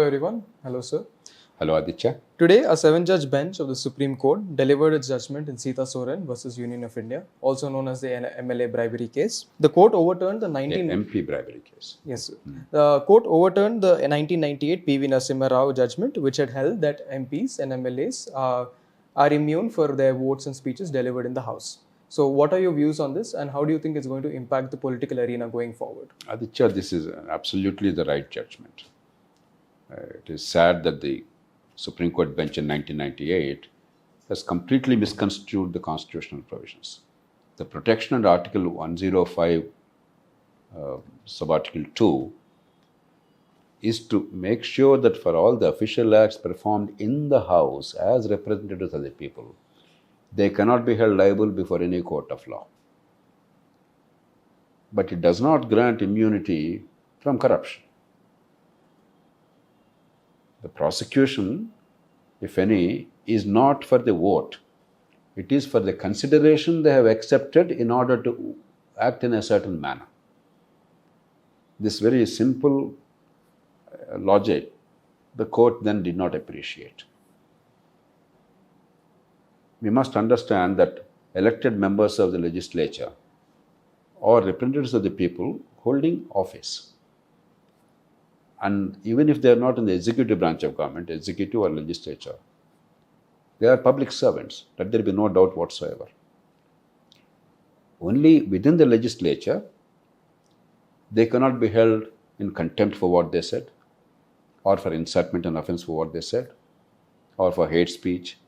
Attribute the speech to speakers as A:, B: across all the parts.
A: everyone. Hello, sir.
B: Hello, Aditya.
A: Today, a seven-judge bench of the Supreme Court delivered its judgment in Sita Soren versus Union of India, also known as the MLA bribery case. The court overturned the
B: MP bribery case.
A: Yes, sir. The court overturned the 1998 PV Narasimha Rao judgment, which had held that MPs and MLAs are immune for their votes and speeches delivered in the House. So, what are your views on this, and how do you think it's going to impact the political arena going forward?
B: Aditya, this is absolutely the right judgment. It is sad that the Supreme Court bench in 1998 has completely misconstrued the constitutional provisions. The protection under Article 105, Subarticle 2, is to make sure that for all the official acts performed in the House as representatives of the people, they cannot be held liable before any court of law. But it does not grant immunity from corruption. The prosecution, if any, is not for the vote. It is for the consideration they have accepted in order to act in a certain manner. This very simple logic, the court then did not appreciate. We must understand that elected members of the legislature are representatives of the people holding office. And even if they are not in the executive branch of government, executive or legislature, they are public servants. Let there be no doubt whatsoever. Only within the legislature, they cannot be held in contempt for what they said, or for incitement and offense for what they said, or for hate speech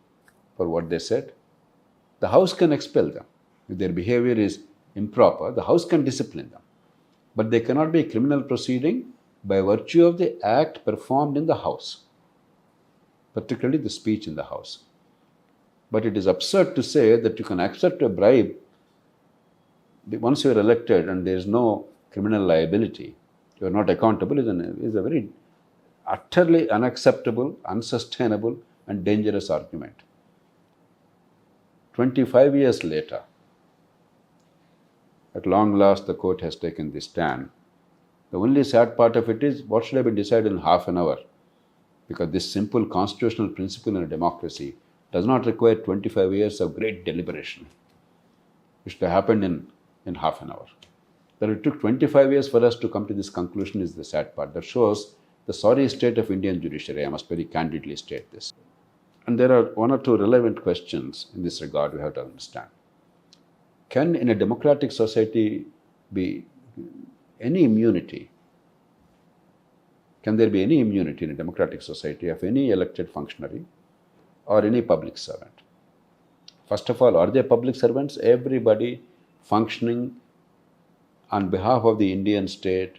B: for what they said. The House can expel them. If their behavior is improper, the House can discipline them. But they cannot be a criminal proceeding by virtue of the act performed in the House, particularly the speech in the House. But it is absurd to say that you can accept a bribe once you are elected and there is no criminal liability, you are not accountable, is a very utterly unacceptable, unsustainable and dangerous argument. 25 years later, at long last the court has taken this stand. The only sad part of it is what should have been decided in half an hour, because this simple constitutional principle in a democracy does not require 25 years of great deliberation. It should have happened in half an hour. That it took 25 years for us to come to this conclusion is the sad part. That shows the sorry state of Indian judiciary. I must very candidly state this. And there are one or two relevant questions in this regard we have to understand. Can in a democratic society be any immunity? Can there be any immunity in a democratic society of any elected functionary or any public servant? First of all, are they public servants? Everybody functioning on behalf of the Indian state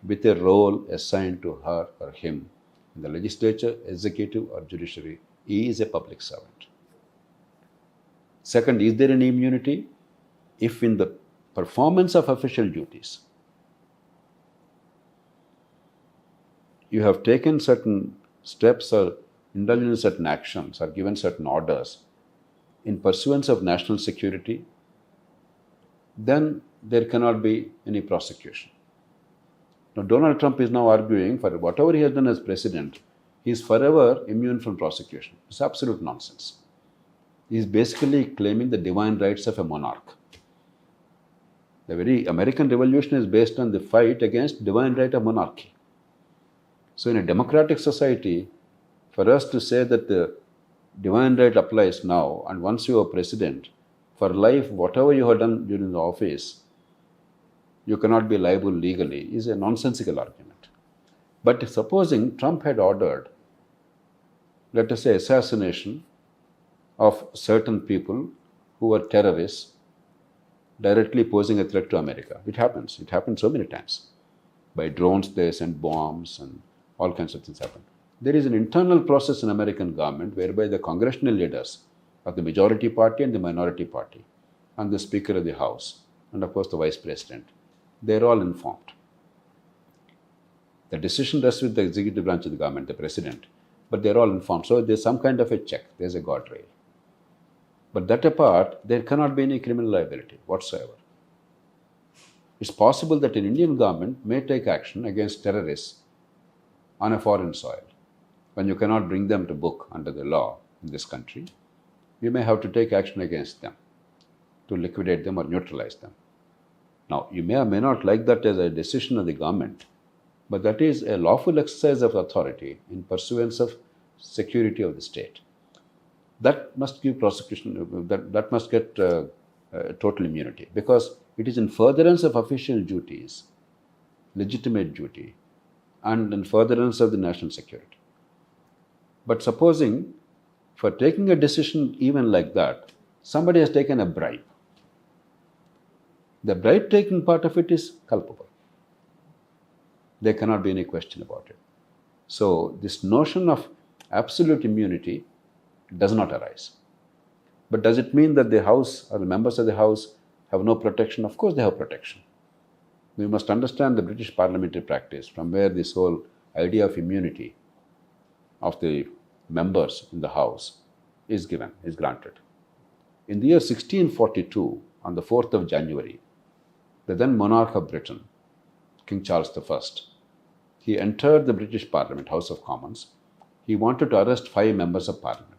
B: with a role assigned to her or him in the legislature, executive or judiciary, he is a public servant. Second, is there any immunity if in the performance of official duties you have taken certain steps or indulged in certain actions or given certain orders in pursuance of national security, then there cannot be any prosecution. Now, Donald Trump is now arguing for whatever he has done as president, he is forever immune from prosecution. It's absolute nonsense. He is basically claiming the divine rights of a monarch. The very American Revolution is based on the fight against divine right of monarchy. So in a democratic society, for us to say that the divine right applies now, and once you are president, for life, whatever you have done during the office, you cannot be liable legally, is a nonsensical argument. But supposing Trump had ordered, let us say, assassination of certain people who were terrorists directly posing a threat to America. It happens. It happens so many times. By drones, they send bombs and all kinds of things happen. There is an internal process in American government whereby the congressional leaders of the majority party and the minority party and the Speaker of the House and of course the Vice President, they are all informed. The decision rests with the executive branch of the government, the President, but they are all informed. So there is some kind of a check. There is a guardrail. But that apart, there cannot be any criminal liability whatsoever. It's possible that an Indian government may take action against terrorists on a foreign soil, when you cannot bring them to book under the law in this country, you may have to take action against them to liquidate them or neutralize them. Now, you may or may not like that as a decision of the government, but that is a lawful exercise of authority in pursuance of security of the state. That must give prosecution, that must get total immunity, because it is in furtherance of official duties, legitimate duty, and in furtherance of the national security. But supposing for taking a decision even like that, somebody has taken a bribe. The bribe taking part of it is culpable. There cannot be any question about it. So this notion of absolute immunity does not arise. But does it mean that the House or the members of the House have no protection? Of course they have protection. We must understand the British parliamentary practice, from where this whole idea of immunity of the members in the House is granted. In the year 1642, on the 4th of January, the then monarch of Britain, King Charles I, he entered the British Parliament, House of Commons. He wanted to arrest 5 members of Parliament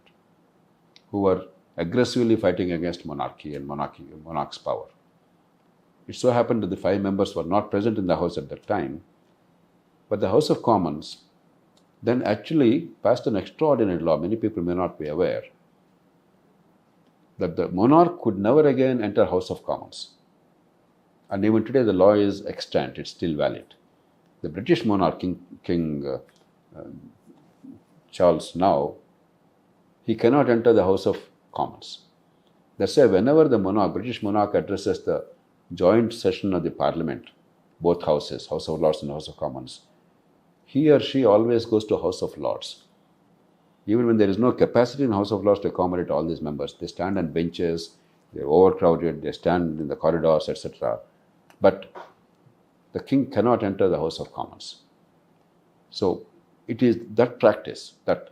B: who were aggressively fighting against monarchy and monarch's power. It so happened that the 5 members were not present in the House at that time, but the House of Commons then actually passed an extraordinary law. Many people may not be aware that the monarch could never again enter House of Commons. And even today the law is extant, it's still valid. The British monarch, King Charles now, he cannot enter the House of Commons. That's why whenever the British monarch addresses the joint session of the Parliament, both houses, House of Lords and House of Commons, he or she always goes to House of Lords. Even when there is no capacity in House of Lords to accommodate all these members, they stand on benches, they're overcrowded, they stand in the corridors, etc. But the king cannot enter the House of Commons. So it is that practice that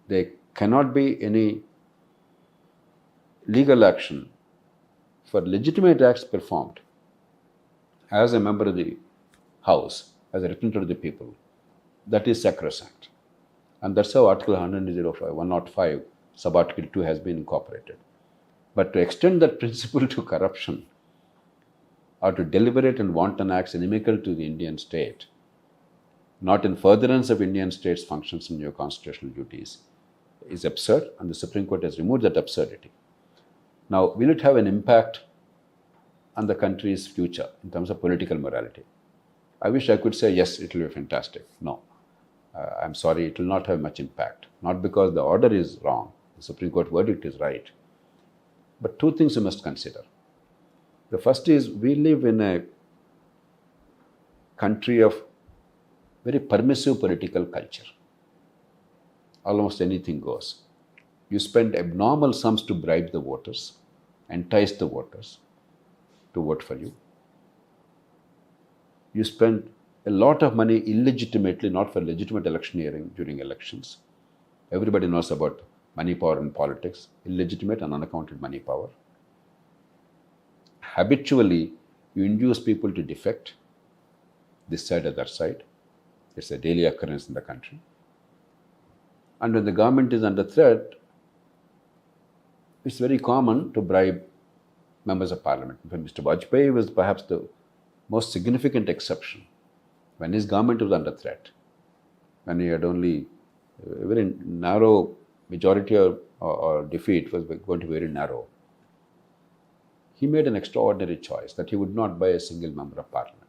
B: there cannot be any legal action for legitimate acts performed as a member of the House, as a representative of the people. That is sacrosanct. And that's how Article 105, Sub-Article 2 has been incorporated. But to extend that principle to corruption or to deliberate and wanton acts inimical to the Indian state, not in furtherance of Indian state's functions and your constitutional duties, is absurd, and the Supreme Court has removed that absurdity. Now, will it have an impact on the country's future in terms of political morality? I wish I could say, yes, it will be fantastic. No. I'm sorry, it will not have much impact. Not because the order is wrong, the Supreme Court verdict is right. But 2 things you must consider. The first is, we live in a country of very permissive political culture. Almost anything goes. You spend abnormal sums to bribe the voters, entice the voters to vote for you. You spend a lot of money illegitimately, not for legitimate electioneering during elections. Everybody knows about money power in politics, illegitimate and unaccounted money power. Habitually, you induce people to defect, this side or that side. It's a daily occurrence in the country. And when the government is under threat, it's very common to bribe members of parliament. Mr. Vajpayee was perhaps the most significant exception. When his government was under threat, when he had only a very narrow majority or defeat was going to be very narrow, he made an extraordinary choice that he would not buy a single member of parliament.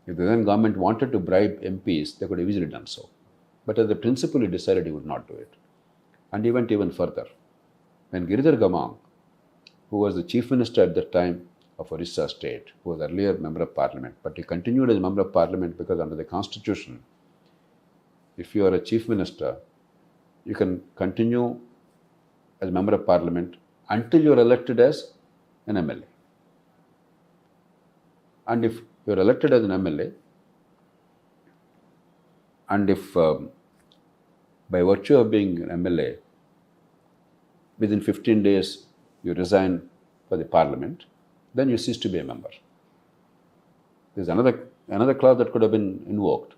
B: If the then government wanted to bribe MPs, they could have easily done so. But as a principle, he decided he would not do it. And he went even further. When Giridhar Gamang, who was the chief minister at that time of Orissa state, who was earlier member of parliament, but he continued as a member of parliament because under the constitution, if you are a chief minister, you can continue as a member of parliament until you are elected as an MLA. And if you are elected as an MLA, and if by virtue of being an MLA, within 15 days you resign for the parliament, then you cease to be a member. There's another clause that could have been invoked.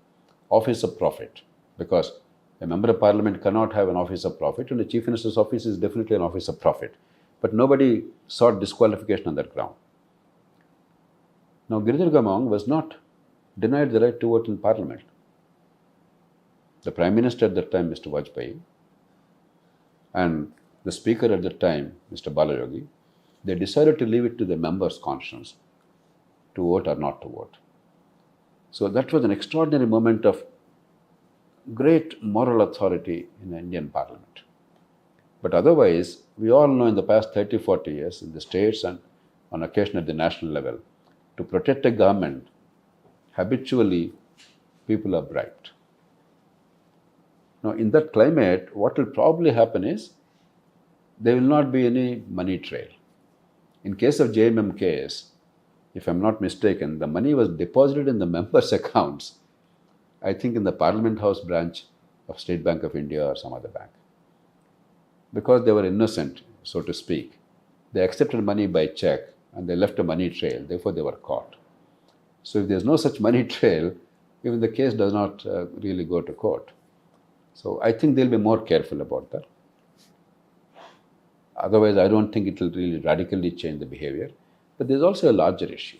B: office of profit, because a member of parliament cannot have an office of profit, and the chief minister's office is definitely an office of profit. But nobody sought disqualification on that ground. Now, Giridhar Gamong was not denied the right to vote in parliament. The prime minister at that time, Mr. Vajpayee, and the speaker at that time, Mr. Balayogi, they decided to leave it to the members' conscience to vote or not to vote. So that was an extraordinary moment of great moral authority in the Indian parliament. But otherwise, we all know in the past 30, 40 years, in the states and on occasion at the national level, to protect a government, habitually people are bribed. Now, in that climate, what will probably happen is there will not be any money trail. In case of JMM case, if I'm not mistaken, the money was deposited in the members' accounts, I think in the Parliament House branch of State Bank of India or some other bank. Because they were innocent, so to speak, they accepted money by check and they left a money trail, therefore they were caught. So if there's no such money trail, even the case does not really go to court. So I think they'll be more careful about that. Otherwise, I don't think it will really radically change the behavior. But there's also a larger issue.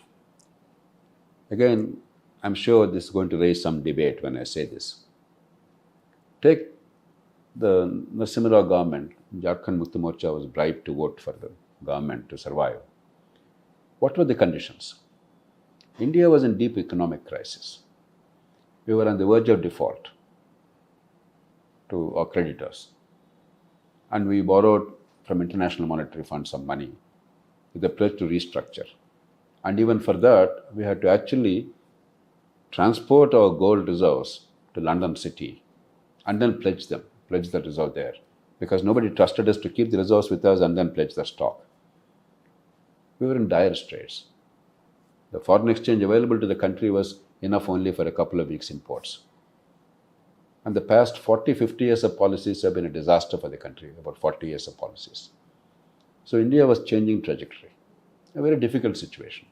B: Again, I'm sure this is going to raise some debate when I say this. Take the Narasimha Rao government. Jharkhand Mukti Morcha was bribed to vote for the government to survive. What were the conditions? India was in deep economic crisis. We were on the verge of default to our creditors. And we borrowed from International Monetary Fund some money with a pledge to restructure. And even for that, we had to actually transport our gold reserves to London City and then pledge the reserve there, because nobody trusted us to keep the reserves with us and then pledge the stock. We were in dire straits. The foreign exchange available to the country was enough only for a couple of weeks' imports. And the past 40, 50 years of policies have been a disaster for the country, about 40 years of policies. So India was changing trajectory, a very difficult situation.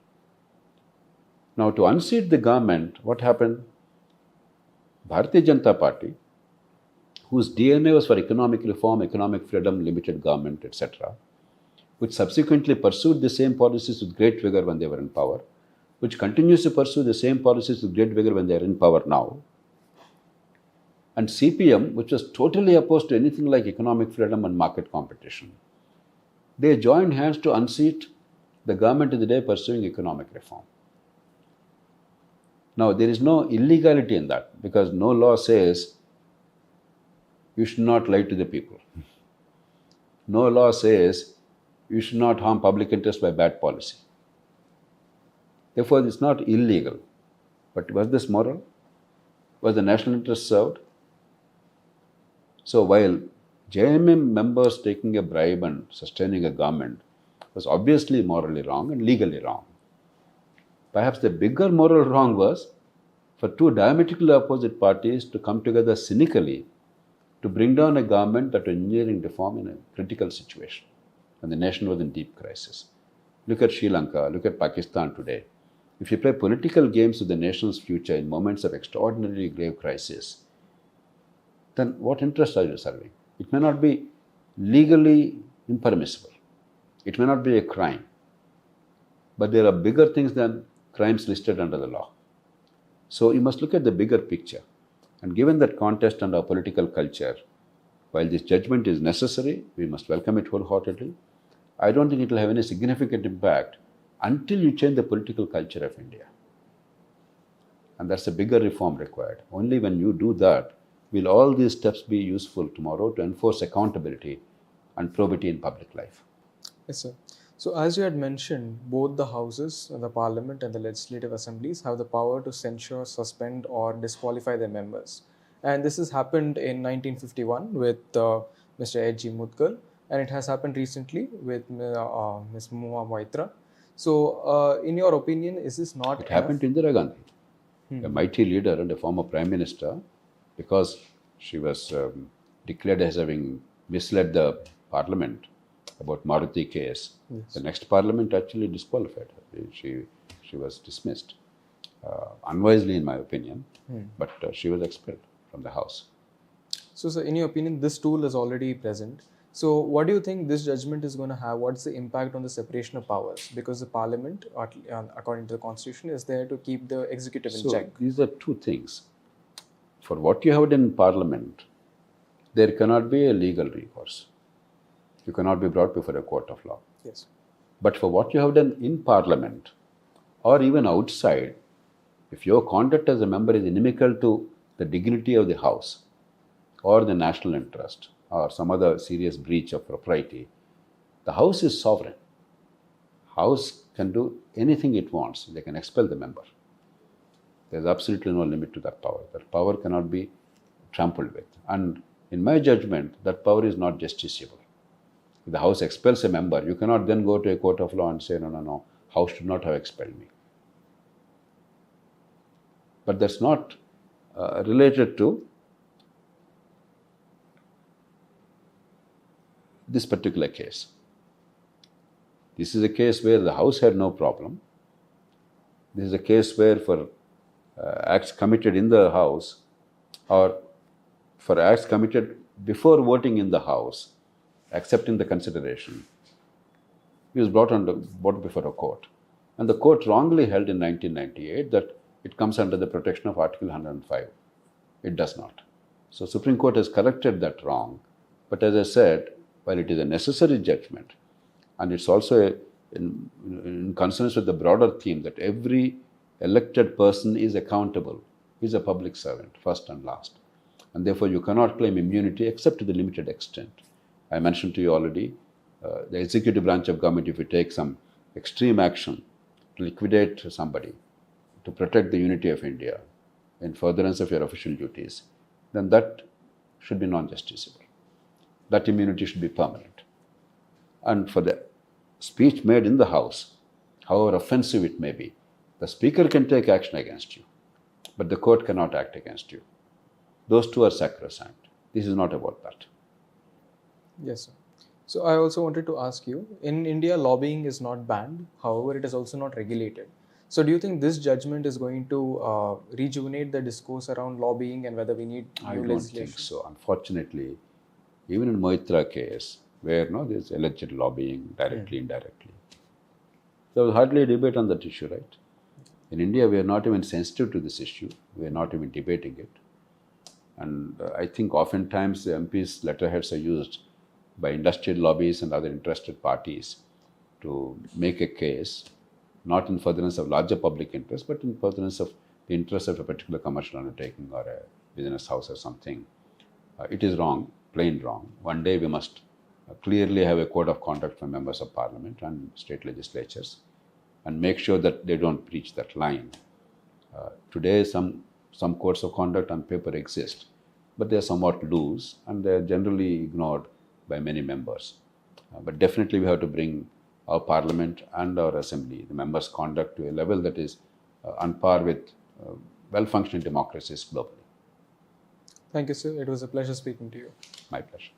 B: Now, to unseat the government, what happened? Bharatiya Janata Party, whose DNA was for economic reform, economic freedom, limited government, etc., which subsequently pursued the same policies with great vigor when they were in power, which continues to pursue the same policies with great vigor when they are in power now, and CPM, which was totally opposed to anything like economic freedom and market competition, they joined hands to unseat the government of the day pursuing economic reform. Now, there is no illegality in that, because no law says you should not lie to the people. No law says you should not harm public interest by bad policy. Therefore, it's not illegal. But was this moral? Was the national interest served? So while JMM members taking a bribe and sustaining a government was obviously morally wrong and legally wrong, perhaps the bigger moral wrong was for two diametrically opposite parties to come together cynically to bring down a government that was engineering reform in a critical situation when the nation was in deep crisis. Look at Sri Lanka, look at Pakistan today. If you play political games with the nation's future in moments of extraordinarily grave crisis, then what interest are you serving? It may not be legally impermissible. It may not be a crime. But there are bigger things than crimes listed under the law. So you must look at the bigger picture. And given that context and our political culture, while this judgment is necessary, we must welcome it wholeheartedly. I don't think it will have any significant impact until you change the political culture of India. And that's a bigger reform required. Only when you do that will all these steps be useful tomorrow to enforce accountability and probity in public life.
A: Yes, sir. So as you had mentioned, both the houses, the parliament and the legislative assemblies have the power to censure, suspend or disqualify their members. And this has happened in 1951 with Mr. H.G. Mutkal, and it has happened recently with Ms. Mua Moitra. So in your opinion, is this not
B: It happened to Indira Gandhi, a mighty leader and a former prime minister, because she was declared as having misled the parliament about Maruti case. Yes. The next parliament actually disqualified her. She was dismissed. unwisely in my opinion, but she was expelled from the house.
A: So, sir, in your opinion, this tool is already present. So, what do you think this judgment is going to have? What's the impact on the separation of powers? Because the parliament, according to the constitution, is there to keep the executive in
B: So
A: check.
B: these are two things. For what you have done in parliament, there cannot be a legal recourse. You cannot be brought before a court of law.
A: Yes.
B: But for what you have done in parliament or even outside, if your conduct as a member is inimical to the dignity of the house or the national interest or some other serious breach of propriety, the house is sovereign. House can do anything it wants. They can expel the member. There's absolutely no limit to that power. That power cannot be trampled with. And in my judgment, that power is not justiciable. If the house expels a member, you cannot then go to a court of law and say, no, house should not have expelled me. But that's not related to this particular case. This is a case where the house had no problem. This is a case where for acts committed in the house or for acts committed before voting in the house, accepting the consideration, he was brought before a court. And the court wrongly held in 1998 that it comes under the protection of Article 105. It does not. So Supreme Court has corrected that wrong. But as I said, while it is a necessary judgment, and it's also in consonance with the broader theme that every elected person is accountable, is a public servant, first and last. And therefore you cannot claim immunity except to the limited extent. I mentioned to you already, the executive branch of government, if you take some extreme action to liquidate somebody, to protect the unity of India in furtherance of your official duties, then that should be non-justiciable. That immunity should be permanent. And for the speech made in the House, however offensive it may be, the Speaker can take action against you, but the court cannot act against you. Those two are sacrosanct. This is not about that.
A: Yes, sir. So I also wanted to ask you, in India, lobbying is not banned. However, it is also not regulated. So do you think this judgment is going to rejuvenate the discourse around lobbying and whether we need
B: I
A: new
B: don't
A: legislation?
B: think so. Unfortunately, even in Moitra case, where there's alleged lobbying directly, indirectly, there was hardly a debate on that issue, right? In India, we are not even sensitive to this issue. We are not even debating it. And I think oftentimes the MPs' letterheads are used by industrial lobbies and other interested parties to make a case, not in furtherance of larger public interest, but in furtherance of the interest of a particular commercial undertaking or a business house or something. It is wrong, plain wrong. One day we must clearly have a code of conduct for members of parliament and state legislatures and make sure that they don't breach that line. Today, some codes of conduct on paper exist, but they are somewhat loose and they are generally ignored by many members. But definitely we have to bring our parliament and our assembly, the members' conduct, to a level that is on par with well-functioning democracies globally.
A: Thank you, sir. It was a pleasure speaking to you.
B: My pleasure.